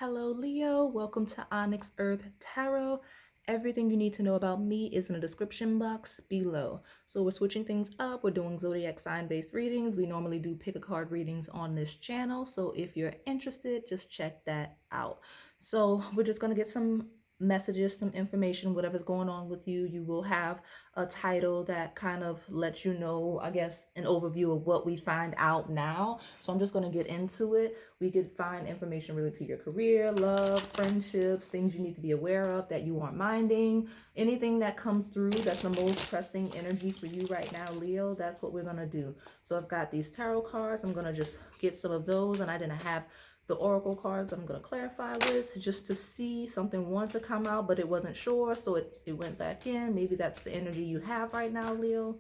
Hello, Leo. Welcome to OnyxEarth Tarot. Everything you need to know about me is in the description box below. So we're switching things up. We're doing zodiac sign-based readings. We normally do pick a card readings on this channel. So if you're interested, just check that out. So we're just going to get some messages, some information, whatever's going on with you. You will have a title that kind of lets you know, I guess, an overview of what we find out now. So I'm just going to get into it. We could find information related to your career, love, friendships, things you need to be aware of that you aren't minding. Anything that comes through that's the most pressing energy for you right now, Leo, that's what we're going to do. So I've got these tarot cards. I'm going to just get some of those, and I didn't have the oracle cards I'm going to clarify with just to see. Something wanted to come out, but it wasn't sure, so it went back in. Maybe that's the energy you have right now, Leo.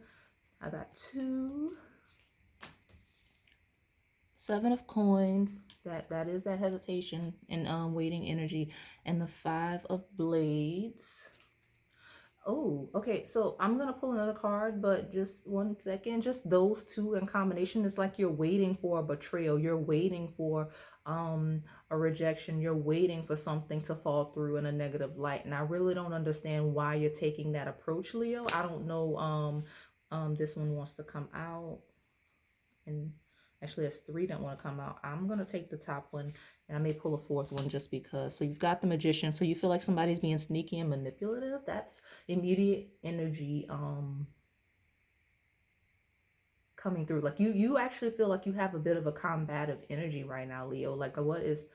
I got two. Seven of coins. That is that hesitation and waiting energy. And the Five of Blades. Oh, okay. So I'm gonna pull another card, but just one second. Just those two in combination, it's like you're waiting for a betrayal. You're waiting for a rejection. You're waiting for something to fall through in a negative light. And I really don't understand why you're taking that approach, Leo. I don't know. This one wants to come out, and actually there's three that want to come out. I'm going to take the top one, and I may pull a fourth one just because. So you've got the Magician. So you feel like somebody's being sneaky and manipulative. That's immediate energy coming through. Like you actually feel like you have a bit of a combative energy right now, Leo. Like what is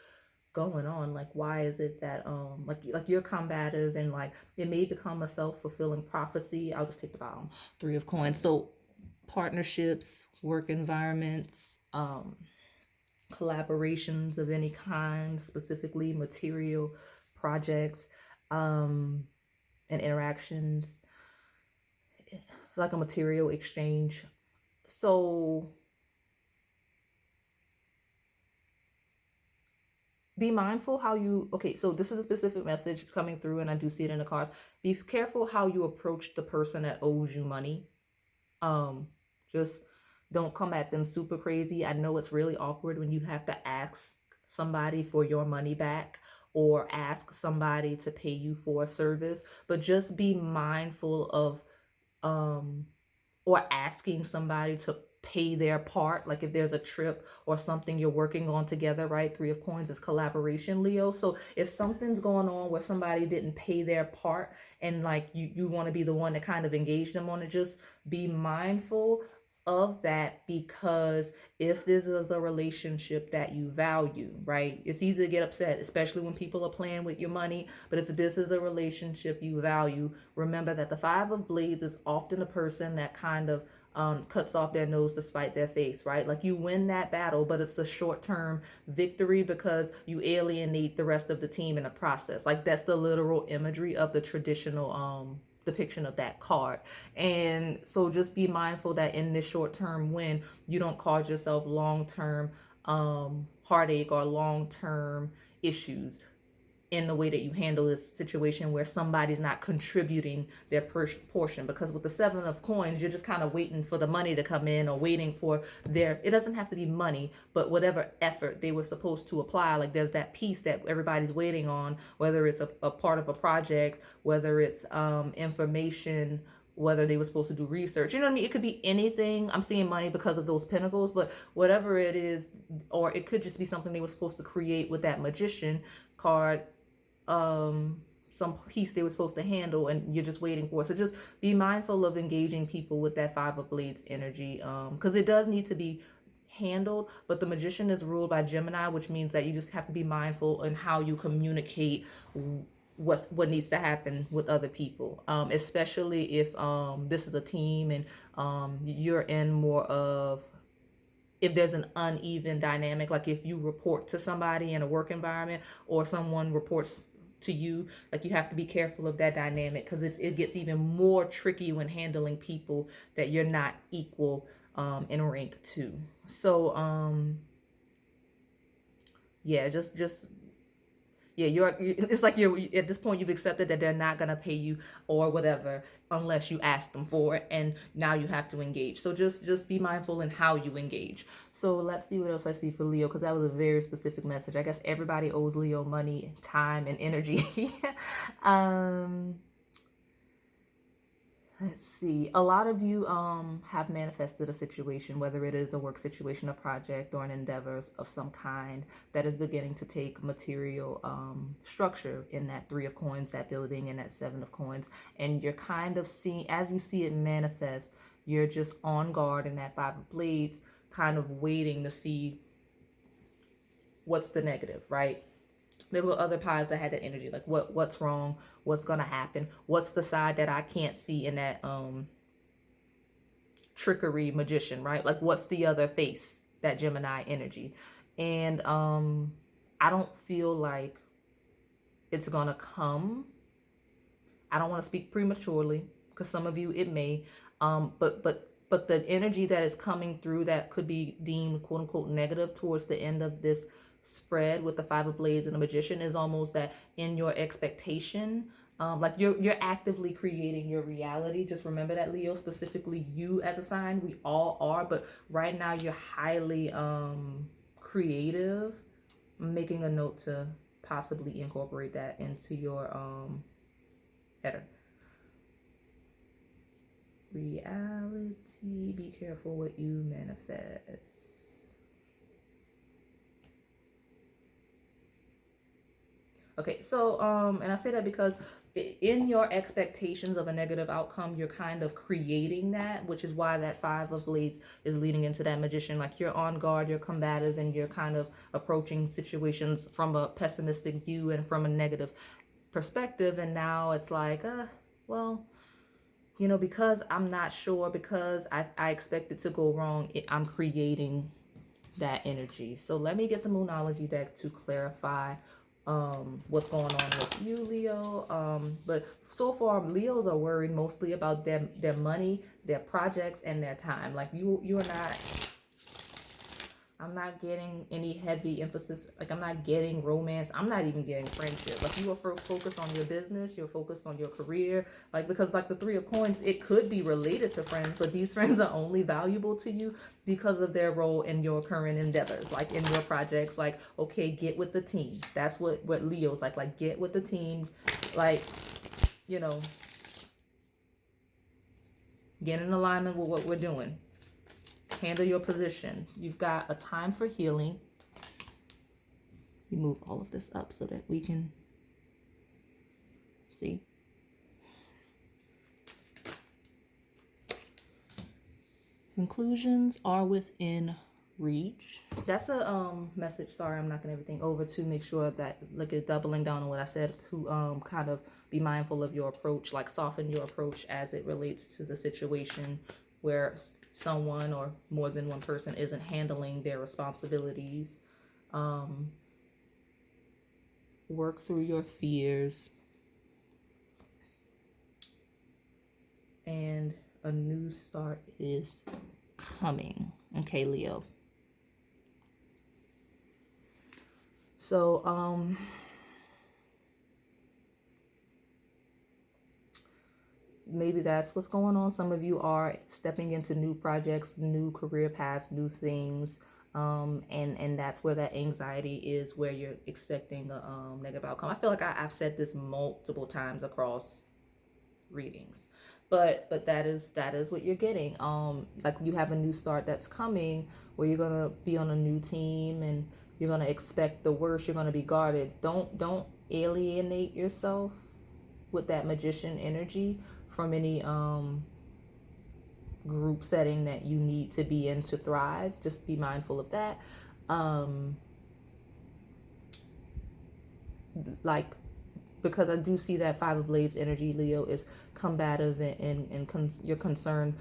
going on? Like why is it that like you're combative, and like it may become a self-fulfilling prophecy. I'll just take the bottom. Three of Coins. So partnerships, work environments, collaborations of any kind, specifically material projects, and interactions, like a material exchange. So be mindful how you, okay, so this is a specific message coming through, and I do see it in the cards. Be careful how you approach the person that owes you money. Just don't come at them super crazy. I know it's really awkward when you have to ask somebody for your money back or ask somebody to pay you for a service, but just be mindful of or asking somebody to pay their part. Like if there's a trip or something you're working on together, right? Three of Coins is collaboration, Leo. So if something's going on where somebody didn't pay their part, and like you want to be the one to kind of engage them on it, just be mindful of that, because if this is a relationship that you value, right, it's easy to get upset, especially when people are playing with your money. But if this is a relationship you value, remember that the Five of Blades is often a person that kind of cuts off their nose to spite their face, right? Like you win that battle, but it's a short-term victory because you alienate the rest of the team in the process. Like that's the literal imagery of the traditional depiction of that card. And so just be mindful that in this short-term win, you don't cause yourself long-term heartache or long-term issues in the way that you handle this situation where somebody's not contributing their portion. Because with the Seven of Coins, you're just kind of waiting for the money to come in, or waiting for their, it doesn't have to be money, but whatever effort they were supposed to apply. Like there's that piece that everybody's waiting on, whether it's a part of a project, whether it's information, whether they were supposed to do research, you know what I mean? It could be anything. I'm seeing money because of those pentacles, but whatever it is, or it could just be something they were supposed to create with that Magician card, some piece they were supposed to handle, and you're just waiting for. So just be mindful of engaging people with that Five of Blades energy, because it does need to be handled. But the Magician is ruled by Gemini, which means that you just have to be mindful in how you communicate what needs to happen with other people, especially if this is a team, and you're in more of, if there's an uneven dynamic, like if you report to somebody in a work environment or someone reports to you, like you have to be careful of that dynamic, because it gets even more tricky when handling people that you're not equal in rank to. So yeah, just Yeah, it's like you're at this point you've accepted that they're not gonna pay you or whatever unless you ask them for it, and now you have to engage. So just be mindful in how you engage. So let's see what else I see for Leo, because that was a very specific message. I guess everybody owes Leo money, time, and energy. um Let's see. A lot of you have manifested a situation, whether it is a work situation, a project, or an endeavor of some kind that is beginning to take material structure in that 3 of Coins, that building, and that 7 of Coins. And you're kind of seeing, as you see it manifest, you're just on guard in that 5 of Blades, kind of waiting to see what's the negative, right? There were other pies that had that energy, like what's wrong, what's gonna happen, what's the side that I can't see in that trickery magician, right? Like what's the other face, that Gemini energy. And I don't feel like it's gonna come. I don't want to speak prematurely, because some of you it may, but the energy that is coming through that could be deemed quote unquote negative towards the end of this spread with the 5 of Blades and the Magician is almost that in your expectation, like you're actively creating your reality. Just remember that, Leo, specifically you as a sign, we all are, but right now you're highly creative. I'm making a note to possibly incorporate that into your header. Reality, be careful what you manifest. Okay, so and I say that because in your expectations of a negative outcome, you're kind of creating that, which is why that 5 of Blades is leading into that Magician. Like you're on guard, you're combative, and you're kind of approaching situations from a pessimistic view and from a negative perspective. And now it's like, well, you know, because I'm not sure, because I expect it to go wrong, I'm creating that energy. So let me get the Moonology deck to clarify what's going on with you, Leo. But so far, Leos are worried mostly about their money, their projects, and their time. Like you are not. I'm not getting any heavy emphasis. Like I'm not getting romance. I'm not even getting friendship. Like you are focused on your business. You're focused on your career. Like because like the 3 of Coins, it could be related to friends, but these friends are only valuable to you because of their role in your current endeavors, like in your projects. Like okay, get with the team. That's what Leo's like. Like get with the team. Like you know, get in alignment with what we're doing. Handle your position. You've got a time for healing. We move all of this up so that we can see. Conclusions are within reach. That's a message. Sorry, I'm knocking everything over to make sure that look at doubling down on what I said to kind of be mindful of your approach, like soften your approach as it relates to the situation where someone or more than one person isn't handling their responsibilities. Work through your fears. And a new start is coming. Okay, Leo. So, maybe that's what's going on. Some of you are stepping into new projects, new career paths, new things. And that's where that anxiety is, where you're expecting a negative outcome. I feel like I've said this multiple times across readings, but that is what you're getting. Like you have a new start that's coming where you're gonna be on a new team and you're gonna expect the worst. You're gonna be guarded. Don't alienate yourself with that Magician energy from any group setting that you need to be in to thrive. Just be mindful of that. Like because I do see that 5 of Blades energy, Leo, is combative and you're concerned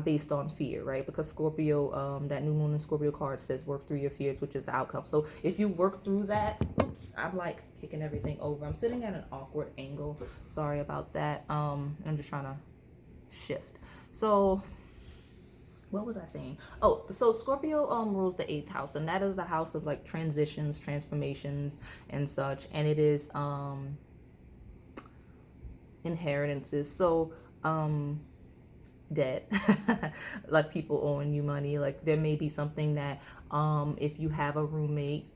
based on fear, right? Because Scorpio, that new moon in Scorpio card says work through your fears, which is the outcome. So if you work through that, oops, I'm like kicking everything over. I'm sitting at an awkward angle. Sorry about that. I'm just trying to shift. So what was I saying? Oh, so Scorpio rules the eighth house, and that is the house of like transitions, transformations, and such. And it is inheritances. So debt, like people owing you money. Like there may be something that if you have a roommate,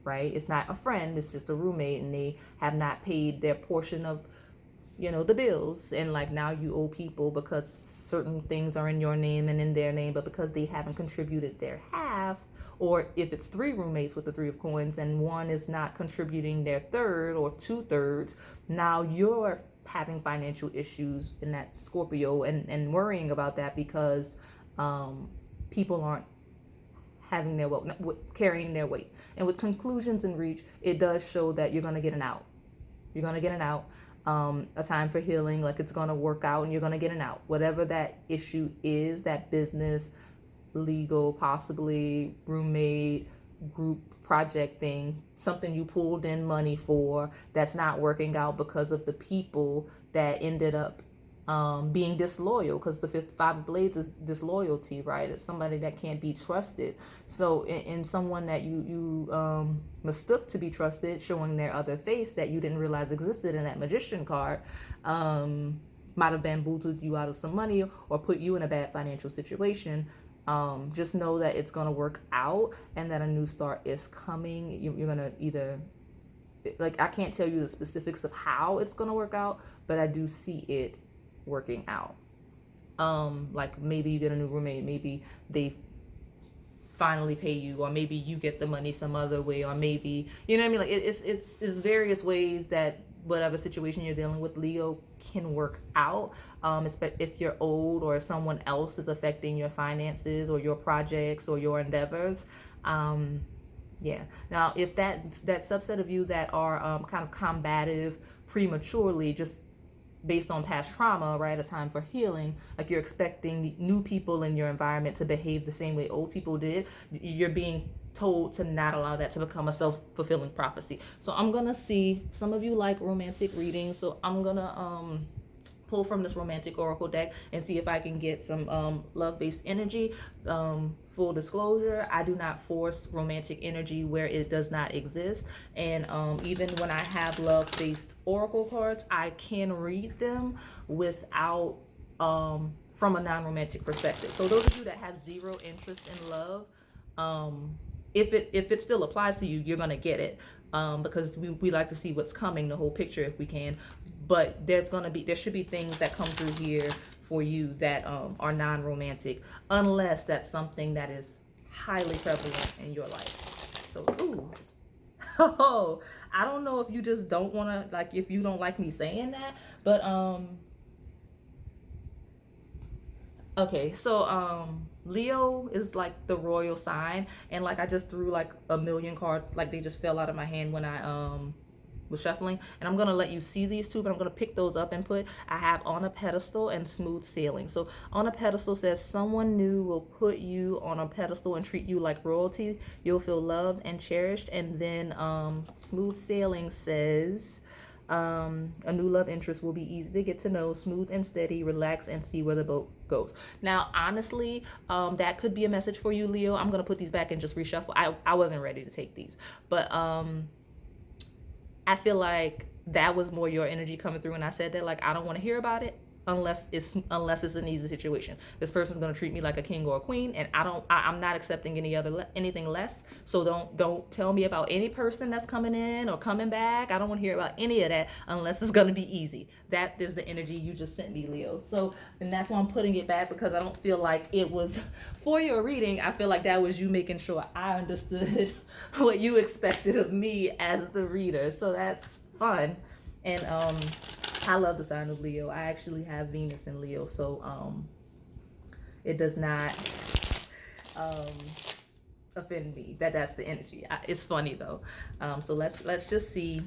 right? It's not a friend, it's just a roommate, and they have not paid their portion of, you know, the bills, and like now you owe people because certain things are in your name and in their name, but because they haven't contributed their half, or if it's three roommates with the three of coins and one is not contributing their third or two-thirds, now you're having financial issues in that Scorpio, and worrying about that because people aren't having their weight, carrying their weight. And with conclusions and reach, it does show that you're going to get an out. You're going to get an out. A time for healing, like it's going to work out and you're going to get an out. Whatever that issue is, that business, legal, possibly roommate, group project thing, something you pulled in money for that's not working out because of the people that ended up being disloyal, because the five of blades is disloyalty, right? It's somebody that can't be trusted. So in someone that you mistook to be trusted, showing their other face that you didn't realize existed in that magician card, might have bamboozled you out of some money or put you in a bad financial situation. Just know that it's going to work out and that a new start is coming. You're going to either, like, I can't tell you the specifics of how it's going to work out, but I do see it working out. Like maybe you get a new roommate, maybe they finally pay you, or maybe you get the money some other way, or maybe, you know what I mean? Like it's various ways that whatever situation you're dealing with, Leo, can work out. If you're old or someone else is affecting your finances or your projects or your endeavors. Yeah. Now, if that subset of you that are kind of combative prematurely, just based on past trauma, right? A time for healing, like you're expecting new people in your environment to behave the same way old people did. You're being told to not allow that to become a self-fulfilling prophecy. So I'm gonna see, some of you like romantic readings, so I'm gonna pull from this romantic oracle deck and see if I can get some love-based energy. Full disclosure, I do not force romantic energy where it does not exist. And even when I have love-based oracle cards, I can read them without from a non-romantic perspective. So those of you that have zero interest in love, if it still applies to you, you're gonna get it, because we like to see what's coming, the whole picture if we can. But there should be things that come through here for you that are non-romantic, unless that's something that is highly prevalent in your life. So, ooh. Oh, I don't know if you just don't want to, like, if you don't like me saying that, but okay, so Leo is like the royal sign, and like I just threw like a million cards, like they just fell out of my hand when I was shuffling, and I'm gonna let you see these two, but I'm gonna pick those up and put, I have on a pedestal and smooth sailing. So on a pedestal says someone new will put you on a pedestal and treat you like royalty. You'll feel loved and cherished. And then smooth sailing says a new love interest will be easy to get to know, smooth and steady, relax and see where the boat goes. Now, honestly, that could be a message for you, Leo. I'm gonna put these back and just reshuffle. I wasn't ready to take these, but I feel like that was more your energy coming through, and I said that, like, I don't want to hear about it unless it's an easy situation. This person's gonna treat me like a king or a queen, and I'm not accepting anything less. So don't tell me about any person that's coming in or coming back. I don't want to hear about any of that unless it's gonna be easy. That is the energy you just sent me, Leo. So, and that's why I'm putting it back, because I don't feel like it was for your reading. I feel like that was you making sure I understood what you expected of me as the reader. So that's fun. And I love the sign of Leo. I actually have Venus in Leo, so it does not offend me that's the energy. It's funny though. So let's just see.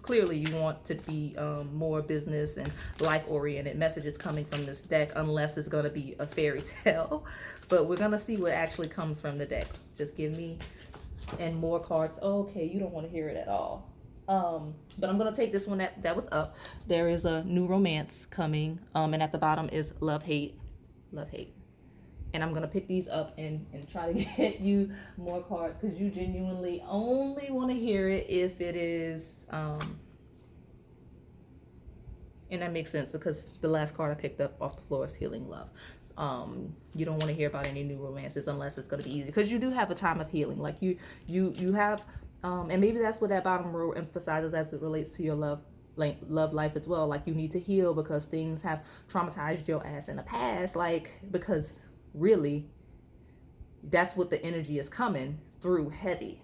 Clearly you want to be more business and life oriented messages coming from this deck, unless it's going to be a fairy tale. But we're going to see what actually comes from the deck. Just give me and more cards. Okay, you don't want to hear it at all. But I'm gonna take this one that was up. There is a new romance coming, and at the bottom is love hate, love hate. And I'm going to pick these up and try to get you more cards because you genuinely only want to hear it if it is, and that makes sense because the last card I picked up off the floor is Healing Love. You don't want to hear about any new romances unless it's going to be easy because you do have a time of healing. Like you have, and maybe that's what that bottom row emphasizes as it relates to your love life as well. Like you need to heal because things have traumatized your ass in the past. Like, because really that's what the energy is coming through heavy.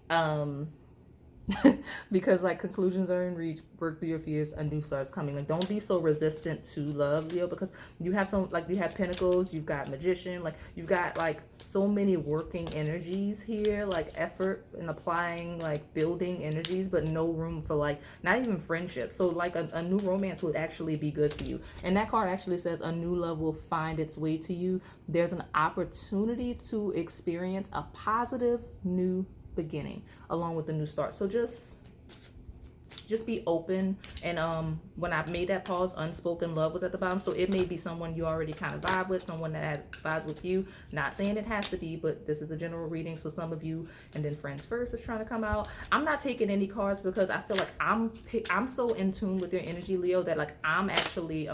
Because like conclusions are in reach, work through your fears, a new start is coming. Like don't be so resistant to love, Leo, because you have some, like you have Pentacles, you've got Magician, like you've got like so many working energies here, like effort and applying, like building energies, but no room for like not even friendship. So like a new romance would actually be good for you. And that card actually says a new love will find its way to you. There's an opportunity to experience a positive new beginning along with the new start. So just be open. And when I made that pause, unspoken love was at the bottom, so it may be someone you already kind of vibe with, someone that vibes with you. Not saying it has to be, but this is a general reading, so some of you. And then Friends First is trying to come out. I'm not taking any cards because I feel like I'm so in tune with your energy, Leo, that like I'm actually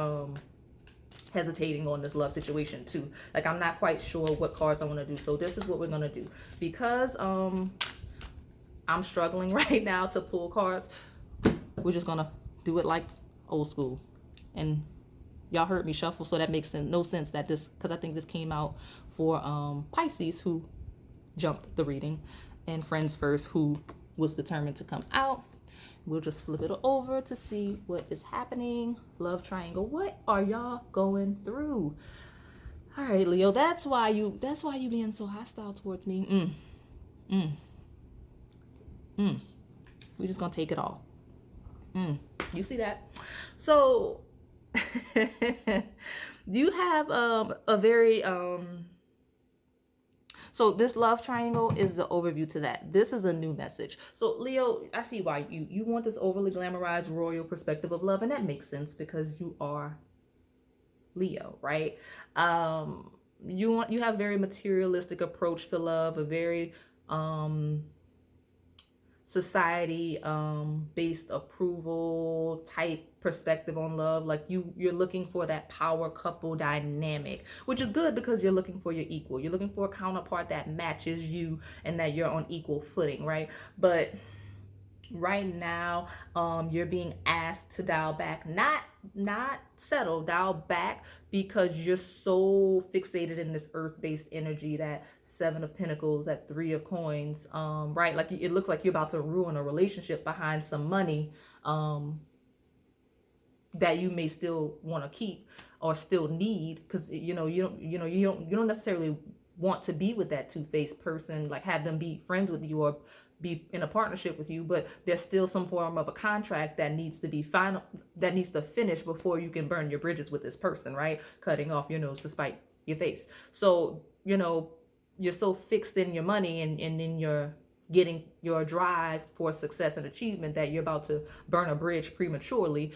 hesitating on this love situation too. Like I'm not quite sure what cards I want to do. So this is what we're gonna do, because I'm struggling right now to pull cards. We're just gonna do it like old school. And y'all heard me shuffle, so that makes no sense that this, because I think this came out for Pisces, who jumped the reading, and Friends First, who was determined to come out. We'll just flip it over to see what is happening. Love triangle. What are y'all going through? All right, Leo. That's why you being so hostile towards me. We're just gonna take it all. You see that? So you have a very so this love triangle is the overview to that. This is a new message. So Leo, I see why you want this overly glamorized royal perspective of love, and that makes sense because you are Leo, right? You have very materialistic approach to love, a very society based approval type perspective on love. Like you're looking for that power couple dynamic, which is good because you're looking for your equal. You're looking for a counterpart that matches you and that you're on equal footing, right? But right now you're being asked to dial back, not settle, dial back, because you're so fixated in this earth-based energy, that Seven of Pentacles, that Three of Coins, right? Like it looks like you're about to ruin a relationship behind some money that you may still want to keep or still need, because you don't necessarily want to be with that two-faced person, like have them be friends with you or be in a partnership with you, but there's still some form of a contract that needs to be final, that needs to finish before you can burn your bridges with this person, right? Cutting off your nose to spite your face. So you're so fixed in your money and in your getting your drive for success and achievement that you're about to burn a bridge prematurely.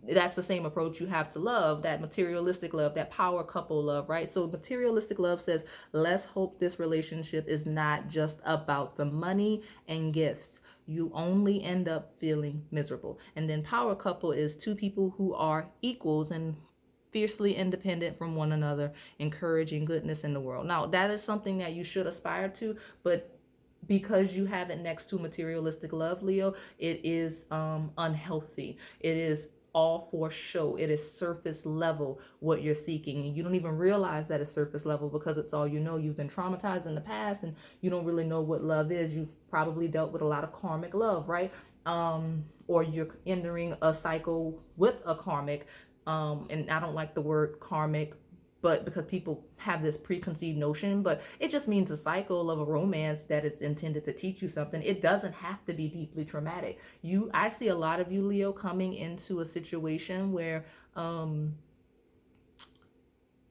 That's the same approach you have to love, that materialistic love, that power couple love, right? So materialistic love says, let's hope this relationship is not just about the money and gifts. You only end up feeling miserable. And then power couple is two people who are equals and fiercely independent from one another, encouraging goodness in the world. Now, that is something that you should aspire to, but because you have it next to materialistic love, Leo, it is unhealthy. It is all for show. It is surface level what you're seeking, and you don't even realize that it's surface level because it's all you know. You've been traumatized in the past and you don't really know what love is. You've probably dealt with a lot of karmic love, right? Or you're entering a cycle with a karmic, and I don't like the word karmic, but because people have this preconceived notion, but it just means a cycle of a romance that is intended to teach you something. It doesn't have to be deeply traumatic. I see a lot of you, Leo, coming into a situation where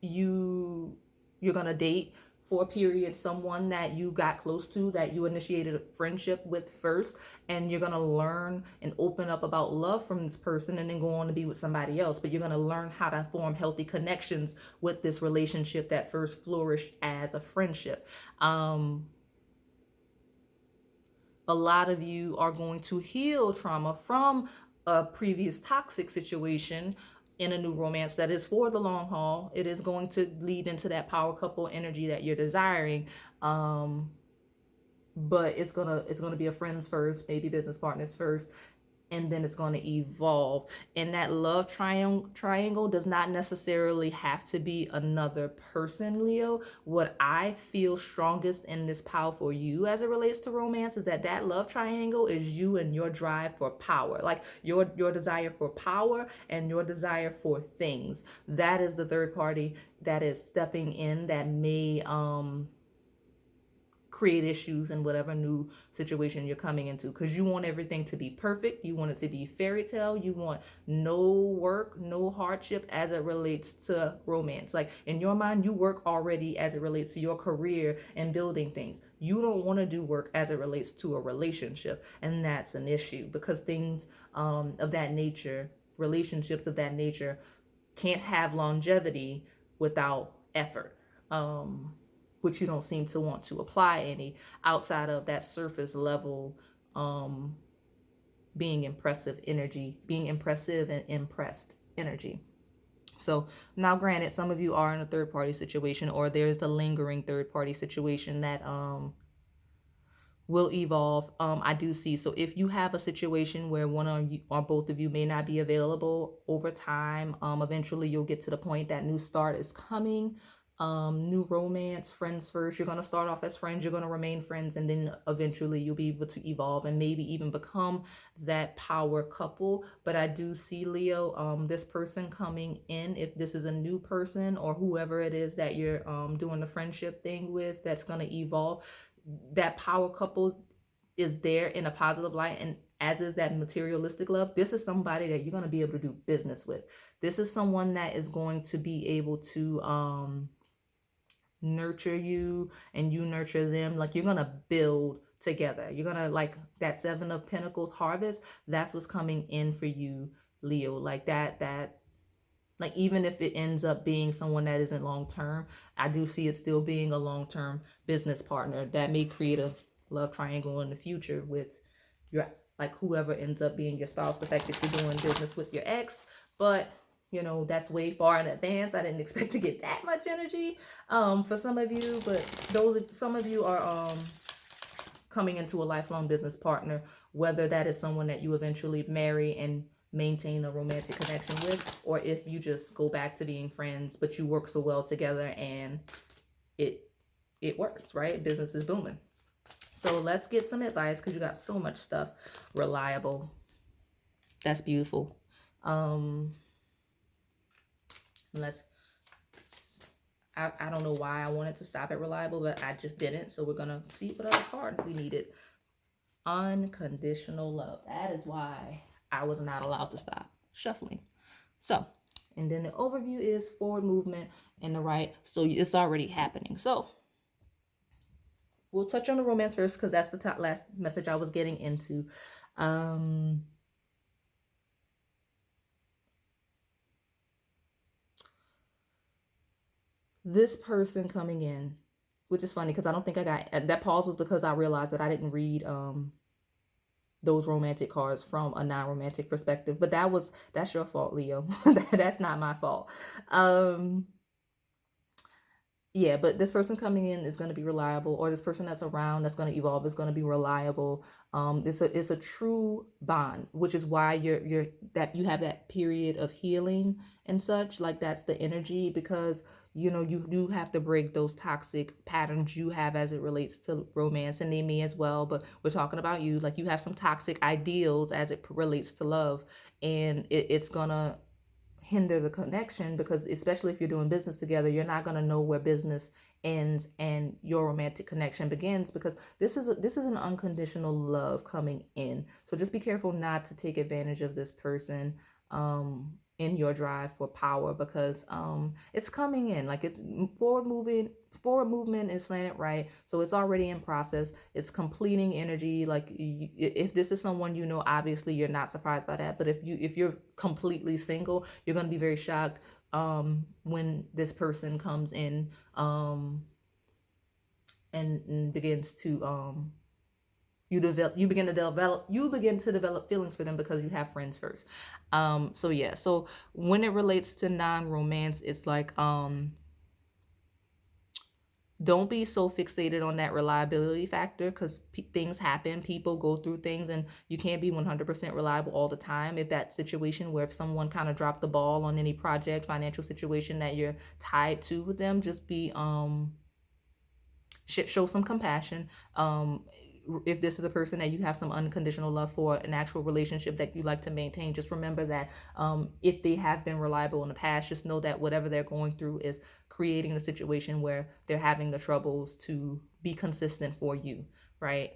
you're gonna date for a period someone that you got close to, that you initiated a friendship with first, and you're going to learn and open up about love from this person and then go on to be with somebody else. But you're going to learn how to form healthy connections with this relationship that first flourished as a friendship. A lot of you are going to heal trauma from a previous toxic situation in a new romance that is for the long haul. It is going to lead into that power couple energy that you're desiring. But it's gonna be a friends first, maybe business partners first, and then it's going to evolve. And that love triangle does not necessarily have to be another person, Leo. What I feel strongest in this powerful you as it relates to romance is that love triangle is you and your drive for power, like your desire for power and your desire for things. That is the third party that is stepping in, that may create issues in whatever new situation you're coming into, because you want everything to be perfect. You want it to be fairy tale. You want no work, no hardship as it relates to romance. Like in your mind, you work already as it relates to your career and building things. You don't want to do work as it relates to a relationship, and that's an issue, because things of that nature, relationships of that nature, can't have longevity without effort. Which you don't seem to want to apply any outside of that surface level, being impressive and impressed energy. So now granted, some of you are in a third party situation, or there's the lingering third party situation that will evolve. I do see. So if you have a situation where one of you or both of you may not be available over time, eventually you'll get to the point that new start is coming. New romance, friends first. You're going to start off as friends, you're going to remain friends, and then eventually you'll be able to evolve and maybe even become that power couple. But I do see, Leo, this person coming in, if this is a new person or whoever it is that you're doing the friendship thing with, that's going to evolve. That power couple is there in a positive light, and as is that materialistic love. This is somebody that you're going to be able to do business with. This is someone that is going to be able to nurture you and you nurture them. Like you're gonna build together. You're gonna, like that Seven of Pentacles harvest, that's what's coming in for you, Leo. Like that like even if it ends up being someone that isn't long term, I do see it still being a long term business partner that may create a love triangle in the future with your, like whoever ends up being your spouse. The fact that you're doing business with your ex, but you know, that's way far in advance. I didn't expect to get that much energy for some of you, but some of you are coming into a lifelong business partner, whether that is someone that you eventually marry and maintain a romantic connection with, or if you just go back to being friends, but you work so well together and it works, right? Business is booming. So let's get some advice, because you got so much stuff. Reliable. That's beautiful. Let's, I don't know why I wanted to stop at reliable, but I just didn't. So we're gonna see what other card we needed. Unconditional love. That is why I was not allowed to stop shuffling. So, and then the overview is forward movement in the right. So it's already happening. So we'll touch on the romance first, because that's the last message I was getting into. This person coming in, which is funny because I don't think I got that pause, was because I realized that I didn't read those romantic cards from a non-romantic perspective. But that's your fault, Leo. That's not my fault. Yeah, but this person coming in is going to be reliable, or this person that's around that's going to evolve is going to be reliable. It's a true bond, which is why you're that you have that period of healing and such. Like that's the energy, because you know you do have to break those toxic patterns you have as it relates to romance, and they may as well. But we're talking about you, like you have some toxic ideals as it relates to love, and it's gonna hinder the connection, because especially if you're doing business together, you're not going to know where business ends and your romantic connection begins, because this is an unconditional love coming in. So just be careful not to take advantage of this person in your drive for power, because it's coming in, like it's forward movement is slanted right, so it's already in process, it's completing energy. Like if this is someone you know, obviously you're not surprised by that, but if you're completely single, you're going to be very shocked when this person comes in and begins to you begin to develop feelings for them because you have friends first. So yeah, so when it relates to non-romance, it's like don't be so fixated on that reliability factor, because things happen, people go through things, and you can't be 100% reliable all the time. If that situation where if someone kind of dropped the ball on any project, financial situation that you're tied to with them, just be show some compassion. If this is a person that you have some unconditional love for, an actual relationship that you like to maintain, just remember that if they have been reliable in the past, just know that whatever they're going through is creating a situation where they're having the troubles to be consistent for you, right?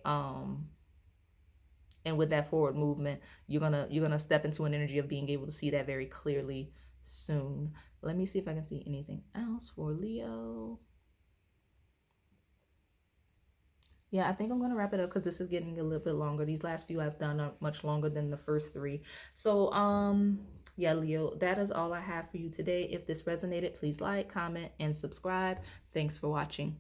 And with that forward movement, you're gonna step into an energy of being able to see that very clearly soon. Let me see if I can see anything else for Leo. Yeah, I think I'm going to wrap it up because this is getting a little bit longer. These last few I've done are much longer than the first three. So, yeah, Leo, that is all I have for you today. If this resonated, please like, comment, and subscribe. Thanks for watching.